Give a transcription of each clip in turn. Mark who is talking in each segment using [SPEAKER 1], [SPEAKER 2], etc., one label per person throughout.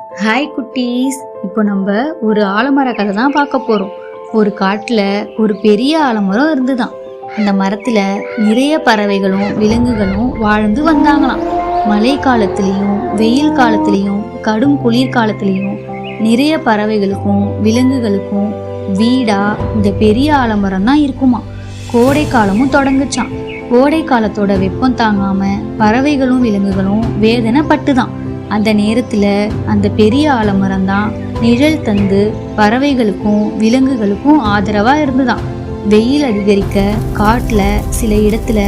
[SPEAKER 1] Hi குட்டீஸ், இப்போ நம்ம ஒரு ஆலமர கதை தான் பார்க்க போகிறோம். ஒரு காட்டில் ஒரு பெரிய ஆலமரம் இருந்துதான். அந்த மரத்தில் நிறைய பறவைகளும் விலங்குகளும் வாழ்ந்து வந்தாங்களாம். மழை காலத்துலேயும் வெயில் காலத்துலேயும் கடும் குளிர் காலத்துலேயும் நிறைய பறவைகளுக்கும் விலங்குகளுக்கும் வீடா இந்த பெரிய ஆலமரம் தான் இருக்குமா. கோடை காலமும் தொடங்குச்சான். கோடை காலத்தோட வெப்பம் தாங்காம பறவைகளும் விலங்குகளும் வேதனை பட்டுதான். அந்த நேரத்துல அந்த பெரிய ஆலமரம் தான் நிழல் தந்து பறவைகளுக்கும் விலங்குகளுக்கும் ஆதரவா இருந்துதான். வெயில் அதிகரிக்க காட்டுல சில இடத்துல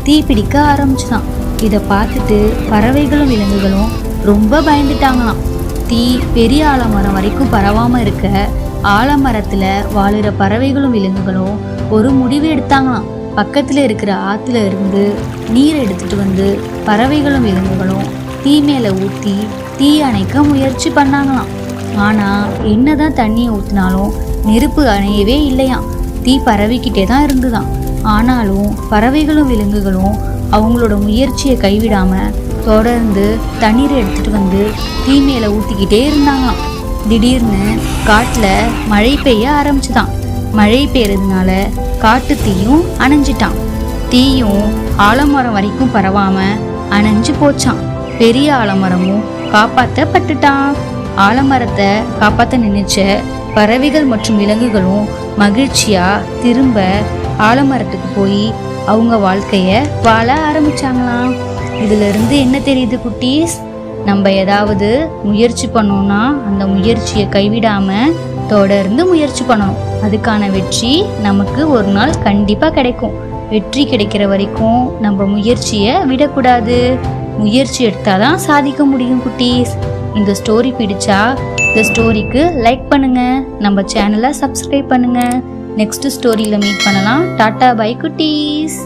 [SPEAKER 1] தீ பிடிக்க ஆரம்பிச்சுதான். இதை பார்த்துட்டு பறவைகளும் விலங்குகளும் ரொம்ப பயந்துட்டாங்களாம். தீ பெரிய ஆலமரம் வரைக்கும் பரவாம இருக்க ஆலமரத்துல வாழுற பறவைகளும் விலங்குகளும் ஒரு முடிவு எடுத்தாங்களாம். பக்கத்துல இருக்கிற ஆத்துல இருந்து நீர் எடுத்துட்டு வந்து பறவைகளும் விலங்குகளும் தீ மேல ஊத்தி தீ அணைக்க முயற்சி பண்ணாங்களாம். ஆனா என்னதான் தண்ணியை ஊத்தினாலும் நெருப்பு அணையவே இல்லையாம். தீ பரவிக்கிட்டே தான் இருந்துதான். ஆனாலும் பறவைகளும் விலங்குகளும் அவங்களோட முயற்சியை கைவிடாம தொடர்ந்து தண்ணீரை எடுத்துட்டு வந்து தீ மேல ஊத்திக்கிட்டே இருந்தாங்களாம். திடீர்னு காட்டுல மழை பெய்ய ஆரம்பிச்சுதான். மழை பெய்யறதுனால காட்டு தீயும் அணைஞ்சிட்டான். தீயும் ஆலமரம் வரைக்கும் பரவாம அணைஞ்சு போச்சான். பெரிய ஆலமரமும் காப்பாற்றப்பட்டுட்டான். ஆலமரத்தை காப்பாற்ற நினைச்ச பறவைகள் மற்றும் விலங்குகளும் மகிழ்ச்சியா திரும்ப ஆலமரத்துக்கு போய் அவங்க வாழ்க்கைய வாழ ஆரம்பிச்சாங்களாம். இதுல இருந்து என்ன தெரியுது குட்டீஸ்? நம்ம ஏதாவது முயற்சி பண்ணோம்னா அந்த முயற்சியை கைவிடாம தொடர்ந்து முயற்சி பண்ணணும். அதுக்கான வெற்றி நமக்கு ஒரு நாள் கண்டிப்பா கிடைக்கும். வெற்றி கிடைக்கிற வரைக்கும் நம்ம முயற்சியை விடக்கூடாது. முயற்சி எடுத்தாதான் சாதிக்க முடியும் குட்டீஸ். இந்த ஸ்டோரி பிடிச்சா இந்த ஸ்டோரிக்கு லைக் பண்ணுங்க, நம்ம சேனலை சப்ஸ்கிரைப் பண்ணுங்க. நெக்ஸ்ட் ஸ்டோரியில மீட் பண்ணலாம். டாடா பை குட்டீஸ்.